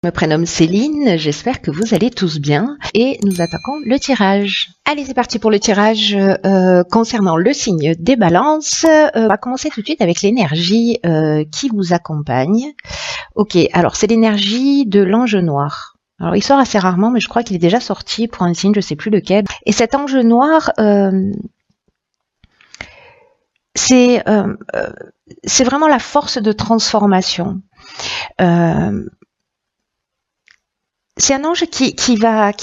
Je me prénomme Céline, j'espère que vous allez tous bien et nous attaquons le tirage. Allez, c'est parti pour le tirage concernant le signe des balances. On va commencer tout de suite avec l'énergie qui vous accompagne. Ok, alors c'est l'énergie de l'ange noir. Alors il sort assez rarement, mais je crois qu'il est déjà sorti pour un signe, je sais plus lequel. Et cet ange noir, c'est vraiment la force de transformation. C'est un ange qui va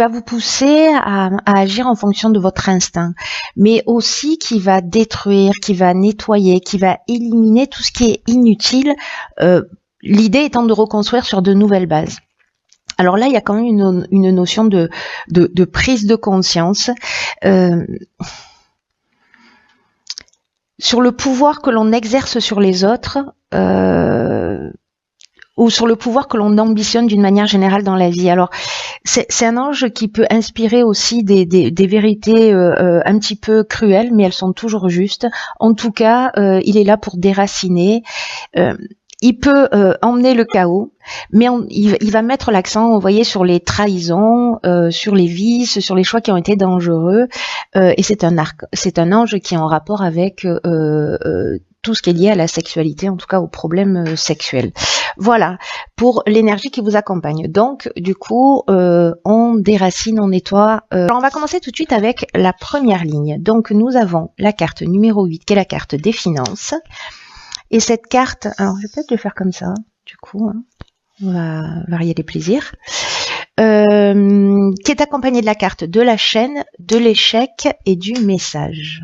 vous pousser à agir en fonction de votre instinct, mais aussi qui va détruire, qui va nettoyer, qui va éliminer tout ce qui est inutile. L'idée étant de reconstruire sur de nouvelles bases. Alors là, il y a quand même une notion de prise de conscience sur le pouvoir que l'on exerce sur les autres. Ou sur le pouvoir que l'on ambitionne d'une manière générale dans la vie. Alors, c'est un ange qui peut inspirer aussi des vérités un petit peu cruelles, mais elles sont toujours justes. En tout cas, il est là pour déraciner. Il peut emmener le chaos, mais il va mettre l'accent, vous voyez, sur les trahisons, sur les vices, sur les choix qui ont été dangereux. Et c'est un ange qui est en rapport avec tout ce qui est lié à la sexualité, en tout cas aux problèmes sexuels. Voilà, pour l'énergie qui vous accompagne. Donc, du coup, on déracine, on nettoie. Alors, on va commencer tout de suite avec la première ligne. Donc, nous avons la carte numéro 8, qui est la carte des finances. Et cette carte, alors je vais peut-être le faire comme ça, du coup, hein, on va varier les plaisirs, qui est accompagnée de la carte de la chaîne, de l'échec et du message.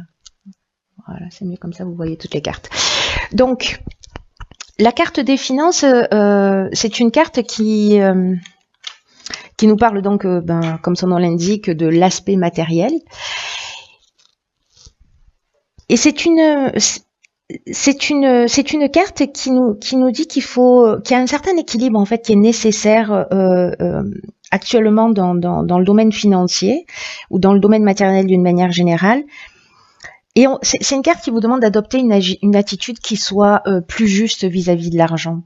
Voilà, c'est mieux comme ça, vous voyez toutes les cartes. Donc, la carte des finances, c'est une carte qui nous parle donc, comme son nom l'indique, de l'aspect matériel. Et c'est une carte qui nous dit qu'il y a un certain équilibre en fait qui est nécessaire actuellement dans le domaine financier ou dans le domaine matériel d'une manière générale. Et c'est une carte qui vous demande d'adopter une attitude qui soit plus juste vis-à-vis de l'argent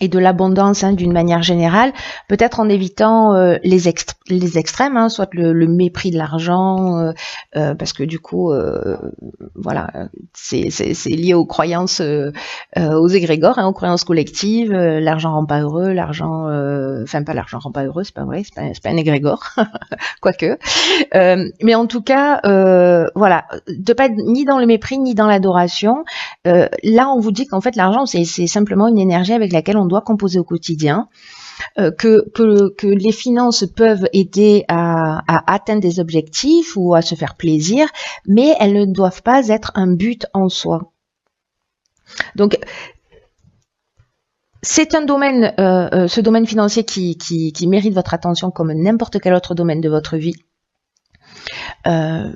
et de l'abondance d'une manière générale, peut-être en évitant les extrêmes, soit le mépris de l'argent, parce que du coup, voilà, c'est lié aux croyances, aux égrégores, aux croyances collectives. L'argent rend pas heureux, pas l'argent rend pas heureux, c'est pas vrai, c'est pas un égrégore, quoique. Mais en tout cas, voilà, de pas être ni dans le mépris ni dans l'adoration. Là, on vous dit qu'en fait, l'argent, c'est simplement une énergie avec laquelle on doit composer au quotidien, que les finances peuvent aider à atteindre des objectifs ou à se faire plaisir, mais elles ne doivent pas être un but en soi. Donc, c'est un domaine, ce domaine financier qui mérite votre attention comme n'importe quel autre domaine de votre vie. Mais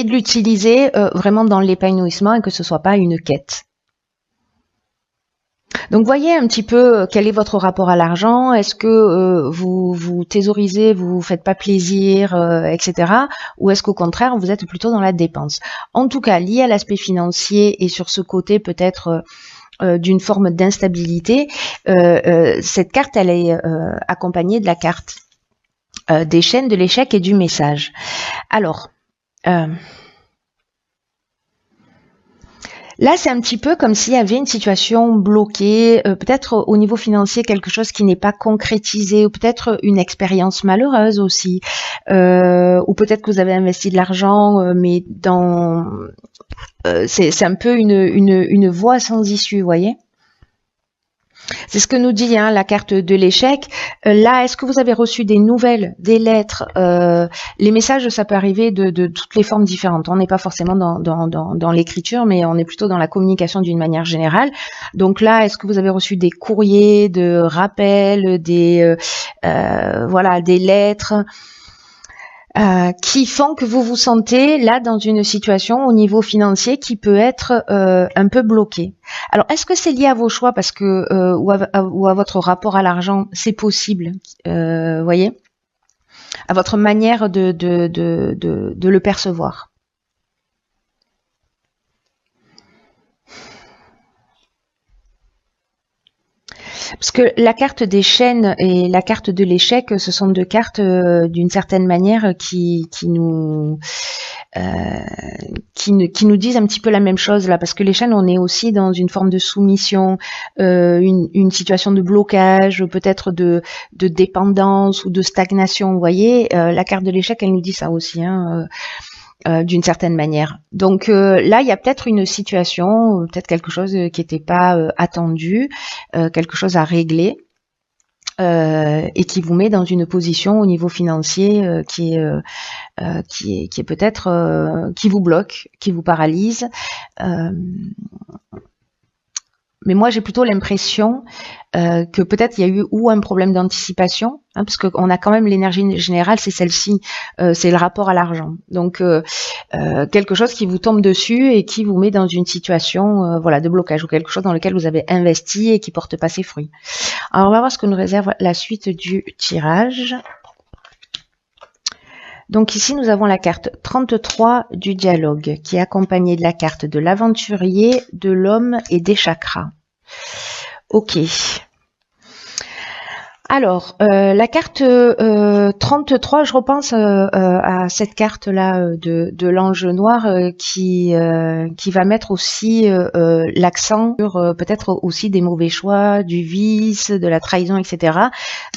de l'utiliser vraiment dans l'épanouissement et que ce soit pas une quête. Donc voyez un petit peu quel est votre rapport à l'argent. Est-ce que vous thésaurisez, vous faites pas plaisir, etc. Ou est-ce qu'au contraire vous êtes plutôt dans la dépense? En tout cas, lié à l'aspect financier et sur ce côté peut-être d'une forme d'instabilité, cette carte elle est accompagnée de la carte des chaînes, de l'échec et du message. Alors là, c'est un petit peu comme s'il y avait une situation bloquée, peut-être au niveau financier, quelque chose qui n'est pas concrétisé, ou peut-être une expérience malheureuse aussi, ou peut-être que vous avez investi de l'argent, mais c'est un peu une voie sans issue, vous voyez. C'est ce que nous dit la carte de l'échec. Là, est-ce que vous avez reçu des nouvelles, des lettres? Les messages, ça peut arriver de toutes les formes différentes. On n'est pas forcément dans l'écriture, mais on est plutôt dans la communication d'une manière générale. Donc là, est-ce que vous avez reçu des courriers, de rappels, des lettres qui font que vous vous sentez là dans une situation au niveau financier qui peut être un peu bloquée. Alors, est-ce que c'est lié à vos choix parce que ou à votre rapport à l'argent? C'est possible, voyez, à votre manière de le percevoir. Parce que la carte des chaînes et la carte de l'échec, ce sont deux cartes d'une certaine manière euh, qui nous disent un petit peu la même chose là. Parce que les chaînes, on est aussi dans une forme de soumission, une situation de blocage, peut-être de dépendance ou de stagnation. Vous voyez, la carte de l'échec, elle nous dit ça aussi. Hein, d'une certaine manière. Donc là, il y a peut-être une situation, peut-être quelque chose qui n'était pas attendu, quelque chose à régler. Et qui vous met dans une position au niveau financier qui est peut-être qui vous bloque, qui vous paralyse. Mais moi, j'ai plutôt l'impression que peut-être il y a eu ou un problème d'anticipation, hein, parce qu'on a quand même l'énergie générale, c'est celle-ci, c'est le rapport à l'argent. Donc quelque chose qui vous tombe dessus et qui vous met dans une situation voilà, de blocage ou quelque chose dans lequel vous avez investi et qui porte pas ses fruits. Alors on va voir ce que nous réserve la suite du tirage. Donc ici, nous avons la carte 33 du dialogue, qui est accompagnée de la carte de l'aventurier, de l'homme et des chakras. Ok. Alors, la carte 33, je repense à cette carte-là de l'ange noir qui va mettre aussi l'accent sur peut-être aussi des mauvais choix, du vice, de la trahison, etc.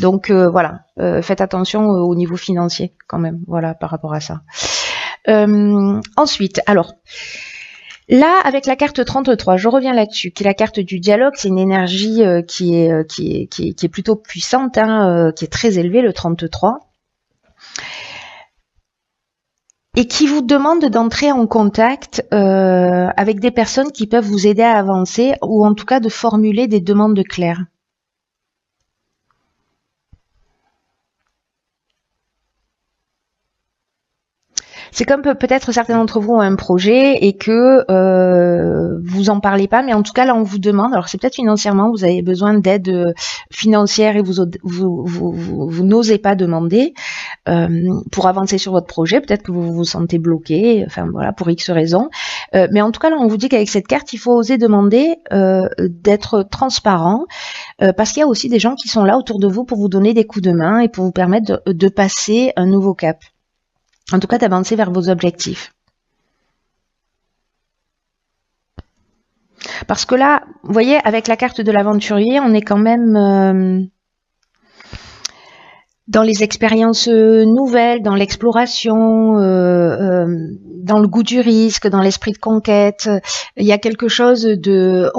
Donc voilà, faites attention au niveau financier quand même, voilà, par rapport à ça. Ensuite, alors... Là, avec la carte 33, je reviens là-dessus, qui est la carte du dialogue, c'est une énergie qui est plutôt puissante, hein, qui est très élevée, le 33, et qui vous demande d'entrer en contact avec des personnes qui peuvent vous aider à avancer, ou en tout cas de formuler des demandes claires. C'est comme peut-être certains d'entre vous ont un projet et que vous en parlez pas, mais en tout cas là on vous demande, alors c'est peut-être financièrement, vous avez besoin d'aide financière et vous n'osez pas demander pour avancer sur votre projet, peut-être que vous vous sentez bloqué, enfin voilà, pour X raisons. Mais en tout cas là on vous dit qu'avec cette carte, il faut oser demander d'être transparent, parce qu'il y a aussi des gens qui sont là autour de vous pour vous donner des coups de main et pour vous permettre de passer un nouveau cap. En tout cas, d'avancer vers vos objectifs. Parce que là, vous voyez, avec la carte de l'aventurier, on est quand même dans les expériences nouvelles, dans l'exploration, dans le goût du risque, dans l'esprit de conquête. Il y a quelque chose de...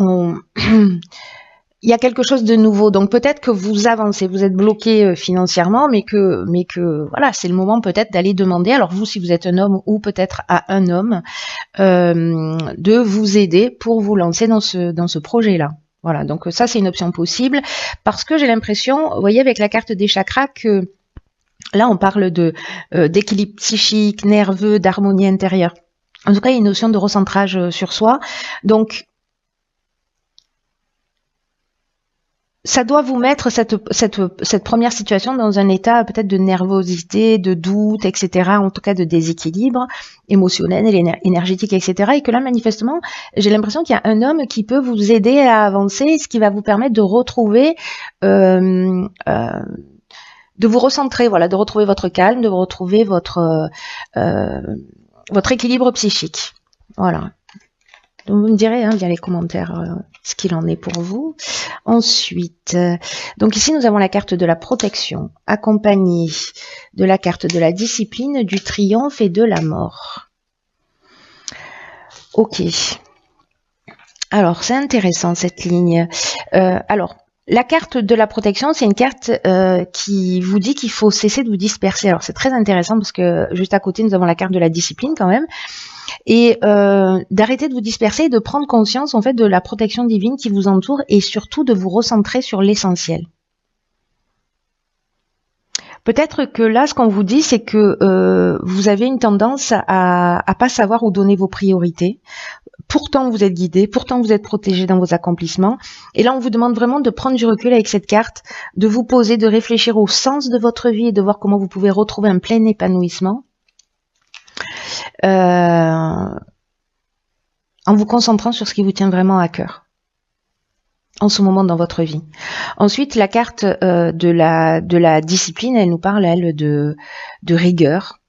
il y a quelque chose de nouveau. Donc peut-être que vous avancez, vous êtes bloqué financièrement, mais que voilà, c'est le moment peut-être d'aller demander. Alors vous, si vous êtes un homme ou peut-être à un homme, de vous aider pour vous lancer dans ce projet-là. Voilà. Donc ça, c'est une option possible parce que j'ai l'impression, vous voyez, avec la carte des chakras que là, on parle d'équilibre psychique, nerveux, d'harmonie intérieure. En tout cas, il y a une notion de recentrage sur soi. Donc ça doit vous mettre cette première situation dans un état peut-être de nervosité, de doute, etc., en tout cas de déséquilibre émotionnel, énergétique, etc. Et que là, manifestement, j'ai l'impression qu'il y a un homme qui peut vous aider à avancer, ce qui va vous permettre de retrouver, de vous recentrer, voilà, de retrouver votre calme, de retrouver votre équilibre psychique. Voilà. Donc vous me direz hein, via les commentaires ce qu'il en est pour vous. Ensuite, donc ici nous avons la carte de la protection, accompagnée de la carte de la discipline, du triomphe et de la mort. Ok. Alors c'est intéressant cette ligne. Alors la carte de la protection, c'est une carte qui vous dit qu'il faut cesser de vous disperser. Alors c'est très intéressant parce que juste à côté nous avons la carte de la discipline quand même. Et d'arrêter de vous disperser et de prendre conscience en fait de la protection divine qui vous entoure et surtout de vous recentrer sur l'essentiel. Peut-être que là, ce qu'on vous dit, c'est que vous avez une tendance à pas savoir où donner vos priorités. Pourtant, vous êtes guidé, pourtant vous êtes protégé dans vos accomplissements. Et là, on vous demande vraiment de prendre du recul avec cette carte, de vous poser, de réfléchir au sens de votre vie et de voir comment vous pouvez retrouver un plein épanouissement. En vous concentrant sur ce qui vous tient vraiment à cœur. en ce moment dans votre vie. Ensuite, la carte de la discipline, elle nous parle, elle, de rigueur,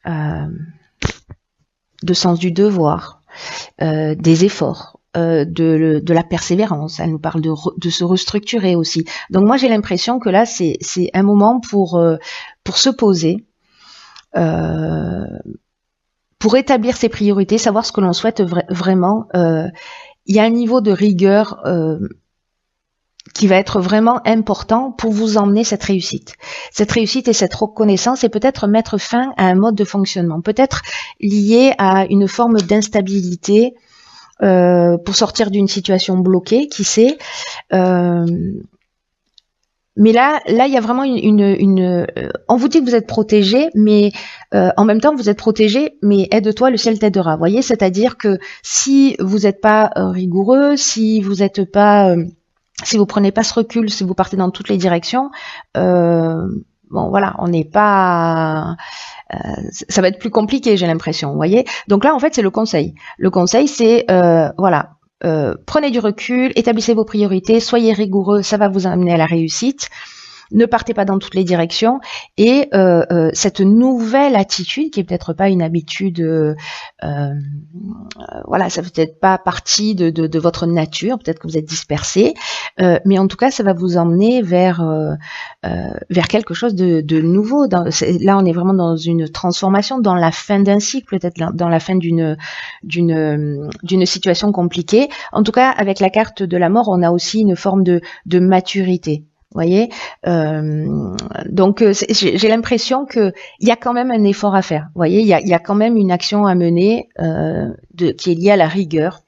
de sens du devoir, des efforts, de la persévérance. Elle nous parle de se restructurer aussi. Donc moi, j'ai l'impression que là, c'est un moment pour se poser, pour établir ses priorités, savoir ce que l'on souhaite vraiment. Il y a un niveau de rigueur qui va être vraiment important pour vous emmener cette réussite. Cette réussite et cette reconnaissance, et peut-être mettre fin à un mode de fonctionnement, peut-être lié à une forme d'instabilité pour sortir d'une situation bloquée, qui sait. Mais là, il y a vraiment on vous dit que vous êtes protégé, mais en même temps, vous êtes protégé, mais aide-toi, le ciel t'aidera. Vous voyez, c'est-à-dire que si vous n'êtes pas rigoureux, si vous n'êtes pas, si vous prenez pas ce recul, si vous partez dans toutes les directions, bon, voilà, on n'est pas, ça va être plus compliqué, j'ai l'impression. Vous voyez. Donc là, en fait, c'est le conseil. Le conseil, c'est voilà. Prenez du recul, établissez vos priorités, soyez rigoureux, ça va vous amener à la réussite. Ne partez pas dans toutes les directions, et cette nouvelle attitude, qui est peut-être pas une habitude, voilà, ça peut peut-être pas partie de votre nature, peut-être que vous êtes dispersé, mais en tout cas, ça va vous emmener vers quelque chose de nouveau. Là, on est vraiment dans une transformation, dans la fin d'un cycle, peut-être dans la fin d'une situation compliquée. En tout cas, avec la carte de la mort, on a aussi une forme de maturité. Vous voyez, donc j'ai l'impression que il y a quand même un effort à faire. Vous voyez, il y a quand même une action à mener qui est liée à la rigueur,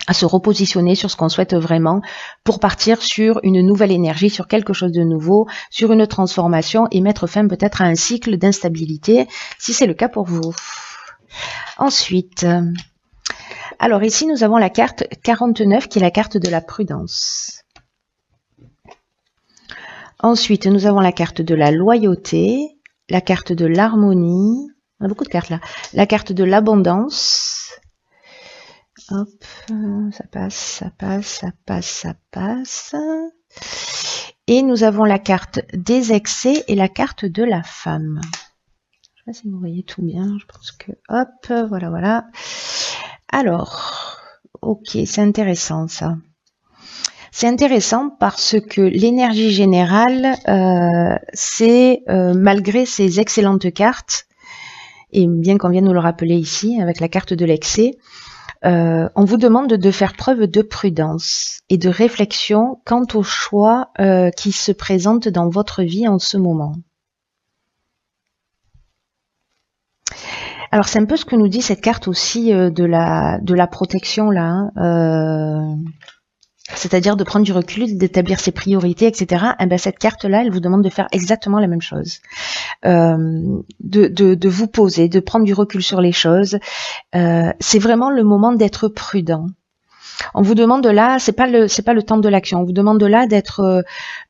à se repositionner sur ce qu'on souhaite vraiment pour partir sur une nouvelle énergie, sur quelque chose de nouveau, sur une transformation, et mettre fin peut-être à un cycle d'instabilité, si c'est le cas pour vous. Ensuite, alors ici nous avons la carte 49 qui est la carte de la prudence. Ensuite, nous avons la carte de la loyauté, la carte de l'harmonie, on a beaucoup de cartes là, la carte de l'abondance. Hop, ça passe, ça passe, ça passe, ça passe. Et nous avons la carte des excès et la carte de la femme. Je sais pas si vous voyez tout bien, je pense que, hop, voilà, voilà. Alors, ok, c'est intéressant ça. C'est intéressant parce que l'énergie générale, c'est, malgré ces excellentes cartes, et bien qu'on vienne nous le rappeler ici avec la carte de l'excès, on vous demande de faire preuve de prudence et de réflexion quant aux choix qui se présentent dans votre vie en ce moment. Alors c'est un peu ce que nous dit cette carte aussi de la protection là. C'est-à-dire de prendre du recul, d'établir ses priorités, etc. Et ben cette carte-là, elle vous demande de faire exactement la même chose, de vous poser, de prendre du recul sur les choses. C'est vraiment le moment d'être prudent. On vous demande là, c'est pas le temps de l'action. On vous demande là d'être,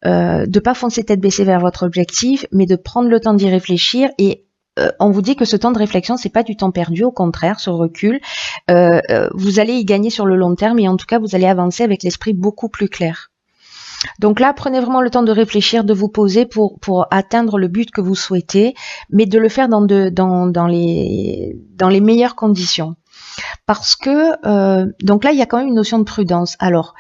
de pas foncer tête baissée vers votre objectif, mais de prendre le temps d'y réfléchir. Et on vous dit que ce temps de réflexion, c'est pas du temps perdu, au contraire, ce recul, vous allez y gagner sur le long terme, et en tout cas, vous allez avancer avec l'esprit beaucoup plus clair. Donc là, prenez vraiment le temps de réfléchir, de vous poser pour atteindre le but que vous souhaitez, mais de le faire dans les meilleures conditions. Parce que, donc là, il y a quand même une notion de prudence. Alors,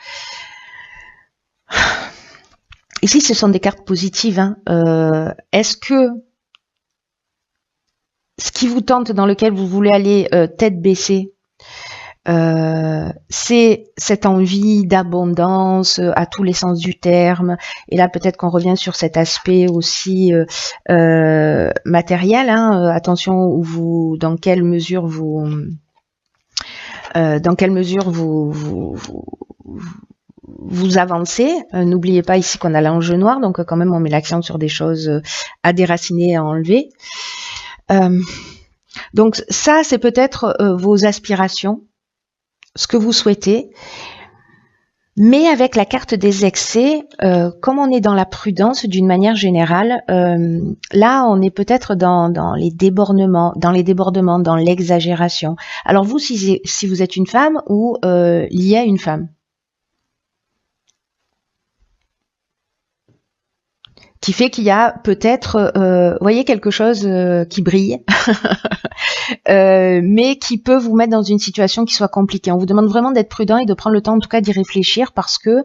ici, ce sont des cartes positives, hein. Est-ce que ce qui vous tente, dans lequel vous voulez aller tête baissée, c'est cette envie d'abondance à tous les sens du terme, et là peut-être qu'on revient sur cet aspect aussi matériel, hein, attention dans quelle mesure vous avancez. N'oubliez pas ici qu'on a l'enjeu noir, donc quand même on met l'accent sur des choses à déraciner et à enlever. Donc ça, c'est peut-être vos aspirations, ce que vous souhaitez, mais avec la carte des excès, comme on est dans la prudence d'une manière générale, là on est peut-être dans les débordements, dans l'exagération. Alors vous, si vous êtes une femme ou liée à une femme, qui fait qu'il y a peut-être, voyez, quelque chose qui brille, mais qui peut vous mettre dans une situation qui soit compliquée. On vous demande vraiment d'être prudent et de prendre le temps, en tout cas, d'y réfléchir, parce que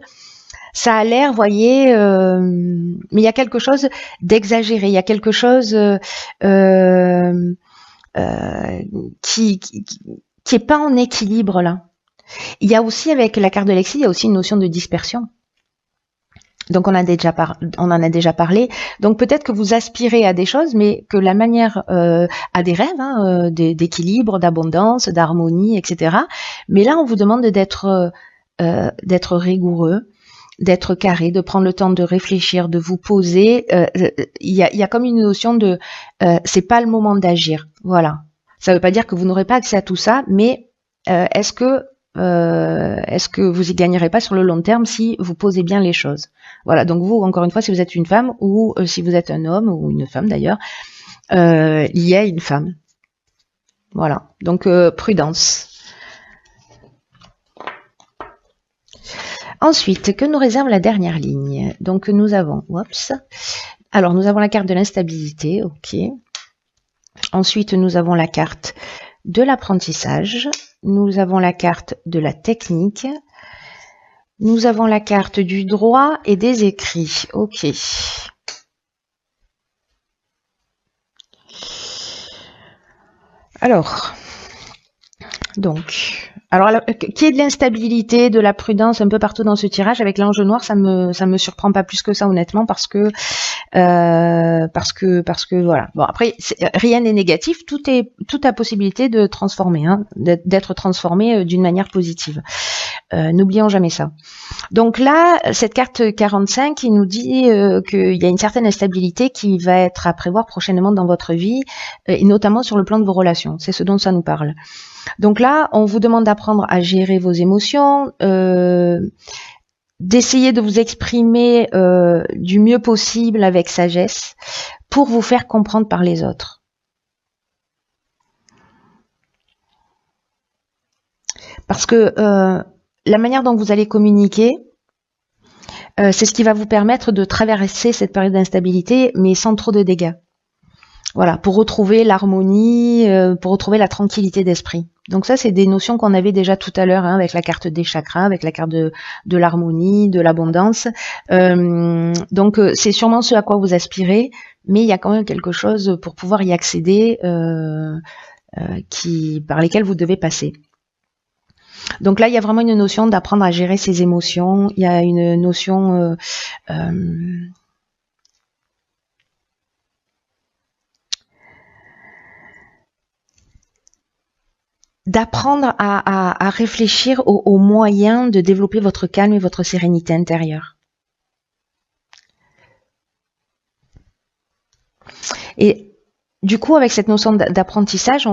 ça a l'air, voyez, mais il y a quelque chose d'exagéré, il y a quelque chose qui est pas en équilibre là. Il y a aussi, avec la carte de l'exil, il y a aussi une notion de dispersion. Donc on en a déjà parlé. Donc peut-être que vous aspirez à des choses, mais que la manière à des rêves, hein, d'équilibre, d'abondance, d'harmonie, etc. Mais là, on vous demande d'être rigoureux, d'être carré, de prendre le temps de réfléchir, de vous poser. Il y a comme une notion de c'est pas le moment d'agir. Voilà. Ça ne veut pas dire que vous n'aurez pas accès à tout ça, mais est-ce que vous y gagnerez pas sur le long terme si vous posez bien les choses? Voilà, donc vous, encore une fois, si vous êtes une femme ou si vous êtes un homme ou une femme d'ailleurs, lié à une femme. Voilà, donc prudence. Ensuite, que nous réserve la dernière ligne? Donc nous avons, alors nous avons la carte de l'instabilité, ok. Ensuite, nous avons la carte de l'apprentissage. Nous avons la carte de la technique. Nous avons la carte du droit et des écrits. Ok. Alors, qui est de l'instabilité, de la prudence un peu partout dans ce tirage. Avec l'ange noir, ça me surprend pas plus que ça, honnêtement, parce que voilà. Bon, après, rien n'est négatif, tout a possibilité de transformer, hein, d'être transformé d'une manière positive. N'oublions jamais ça. Donc là, cette carte 45, il nous dit qu'il y a une certaine instabilité qui va être à prévoir prochainement dans votre vie, et notamment sur le plan de vos relations. C'est ce dont ça nous parle. Donc là, on vous demande d'apprendre à gérer vos émotions, d'essayer de vous exprimer du mieux possible avec sagesse pour vous faire comprendre par les autres. Parce que la manière dont vous allez communiquer, c'est ce qui va vous permettre de traverser cette période d'instabilité, mais sans trop de dégâts. Voilà, pour retrouver l'harmonie, pour retrouver la tranquillité d'esprit. Donc ça, c'est des notions qu'on avait déjà tout à l'heure, hein, avec la carte des chakras, avec la carte de l'harmonie, de l'abondance. Donc c'est sûrement ce à quoi vous aspirez, mais il y a quand même quelque chose pour pouvoir y accéder par lesquels vous devez passer. Donc là, il y a vraiment une notion d'apprendre à gérer ses émotions. Il y a une notion d'apprendre à réfléchir aux moyens de développer votre calme et votre sérénité intérieure. Et du coup, avec cette notion d'apprentissage,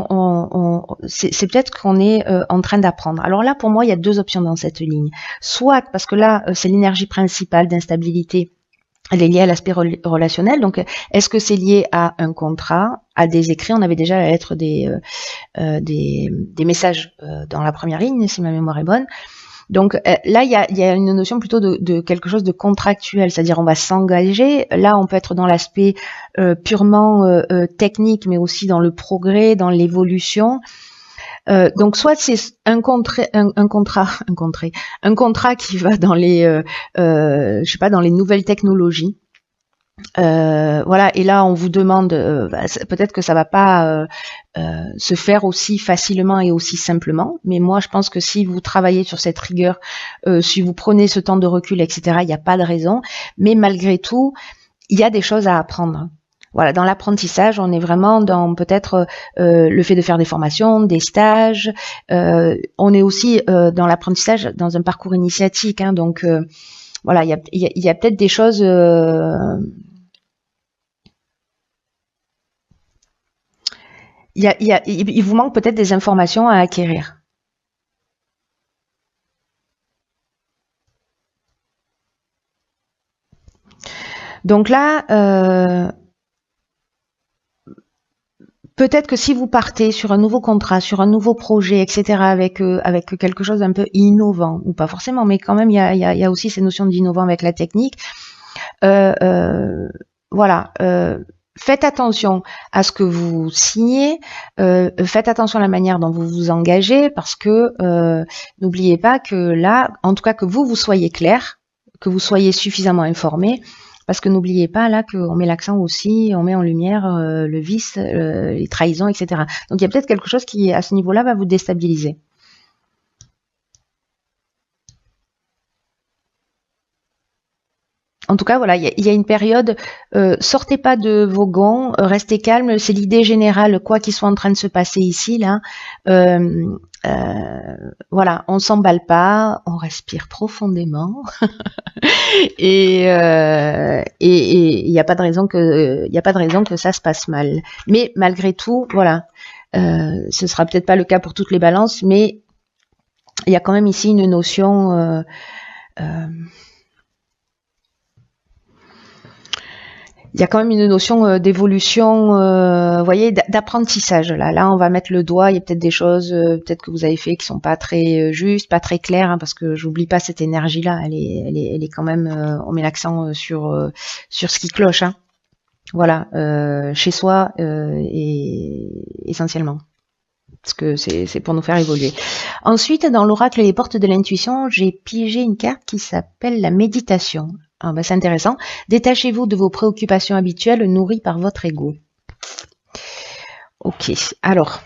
c'est peut-être qu'on est en train d'apprendre. Alors là, pour moi, il y a deux options dans cette ligne. Soit, parce que là, c'est l'énergie principale d'instabilité, elle est liée à l'aspect relationnel. Donc, est-ce que c'est lié à un contrat, à des écrits? On avait déjà la lettre des messages dans la première ligne, si ma mémoire est bonne. Donc là, il y a une notion plutôt de quelque chose de contractuel, c'est-à-dire on va s'engager. Là, on peut être dans l'aspect purement technique, mais aussi dans le progrès, dans l'évolution. Donc soit c'est un contrat qui va dans les je sais pas, dans les nouvelles technologies. Voilà, et là on vous demande peut-être que ça va pas se faire aussi facilement et aussi simplement, mais moi je pense que si vous travaillez sur cette rigueur, si vous prenez ce temps de recul, etc., il n'y a pas de raison, mais malgré tout il y a des choses à apprendre. Voilà, dans l'apprentissage, on est vraiment dans peut-être le fait de faire des formations, des stages. On est aussi dans l'apprentissage dans un parcours initiatique, hein, donc voilà, il y a peut-être des choses. Il vous manque peut-être des informations à acquérir. Donc là, peut-être que si vous partez sur un nouveau contrat, sur un nouveau projet, etc., avec quelque chose d'un peu innovant, ou pas forcément, mais quand même, il y a aussi ces notions d'innovant avec la technique. Voilà. Faites attention à ce que vous signez, faites attention à la manière dont vous vous engagez, parce que n'oubliez pas que là, en tout cas que vous soyez clair, que vous soyez suffisamment informé, parce que n'oubliez pas là qu'on met l'accent aussi, on met en lumière le vice, les trahisons, etc. Donc il y a peut-être quelque chose qui, à ce niveau-là, va vous déstabiliser. En tout cas, voilà, il y a une période, sortez pas de vos gonds, restez calme, c'est l'idée générale, quoi qu'il soit en train de se passer ici, là. Voilà, on s'emballe pas, on respire profondément, et il n'y a pas de raison que ça se passe mal. Mais malgré tout, voilà, ce sera peut-être pas le cas pour toutes les balances, mais il y a quand même ici une notion il y a quand même une notion d'évolution, vous voyez, d'apprentissage. Là, on va mettre le doigt. Il y a peut-être des choses, peut-être que vous avez fait qui sont pas très justes, pas très claires, hein, parce que j'oublie pas cette énergie-là. Elle est quand même. On met l'accent sur ce qui cloche. Hein. Voilà, chez soi et essentiellement. Parce que c'est pour nous faire évoluer. Ensuite, dans l'oracle Les Portes de l'intuition, j'ai pigé une carte qui s'appelle la méditation. Ah ben c'est intéressant. Détachez-vous de vos préoccupations habituelles nourries par votre ego. Ok, alors,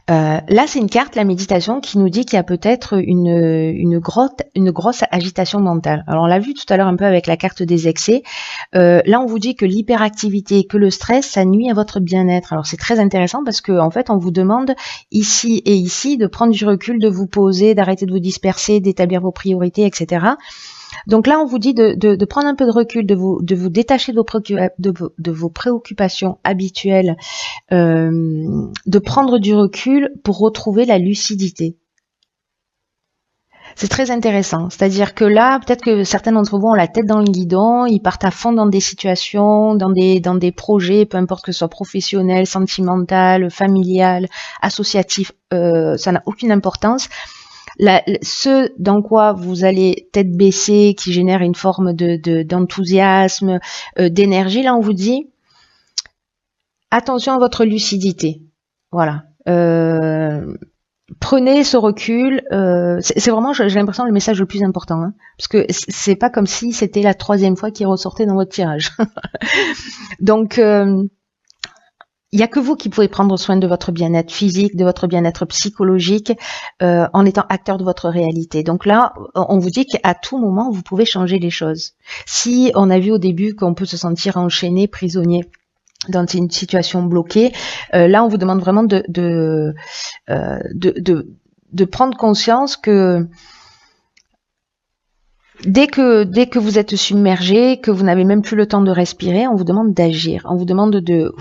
là c'est une carte, la méditation, qui nous dit qu'il y a peut-être une grosse agitation mentale. Alors on l'a vu tout à l'heure un peu avec la carte des excès. Là on vous dit que l'hyperactivité, que le stress, ça nuit à votre bien-être. Alors c'est très intéressant parce que en fait on vous demande ici et ici de prendre du recul, de vous poser, d'arrêter de vous disperser, d'établir vos priorités, etc. Donc là, on vous dit de prendre un peu de recul, de vous détacher de vos préoccupations habituelles, de prendre du recul pour retrouver la lucidité. C'est très intéressant. C'est-à-dire que là, peut-être que certains d'entre vous ont la tête dans le guidon, ils partent à fond dans des situations, dans des projets, peu importe que ce soit professionnel, sentimental, familial, associatif, ça n'a aucune importance. Ce dans quoi vous allez tête baissée, qui génère une forme d'enthousiasme, d'énergie, là on vous dit attention à votre lucidité. Voilà. Prenez ce recul. C'est vraiment, j'ai l'impression, le message le plus important, hein, parce que c'est pas comme si c'était la 3e fois qu'il ressortait dans votre tirage. Donc il n'y a que vous qui pouvez prendre soin de votre bien-être physique, de votre bien-être psychologique, en étant acteur de votre réalité. Donc là, on vous dit qu'à tout moment, vous pouvez changer les choses. Si on a vu au début qu'on peut se sentir enchaîné, prisonnier dans une situation bloquée, là, on vous demande vraiment de prendre conscience que dès que vous êtes submergé, que vous n'avez même plus le temps de respirer, on vous demande d'agir. On vous demande de...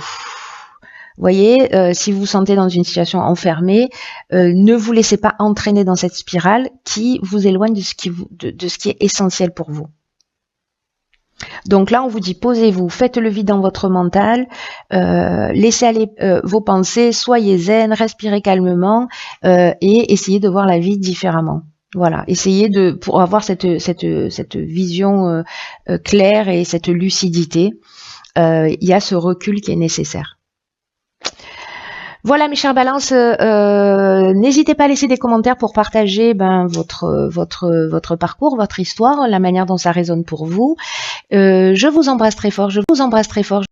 Vous voyez, si vous vous sentez dans une situation enfermée, ne vous laissez pas entraîner dans cette spirale qui vous éloigne de ce qui est essentiel pour vous. Donc là, on vous dit posez-vous, faites le vide dans votre mental, laissez aller vos pensées, soyez zen, respirez calmement et essayez de voir la vie différemment. Voilà, essayez pour avoir cette vision claire et cette lucidité. Il y a ce recul qui est nécessaire. Voilà mes chères balances, n'hésitez pas à laisser des commentaires pour partager votre parcours, votre histoire, la manière dont ça résonne pour vous. Je vous embrasse très fort,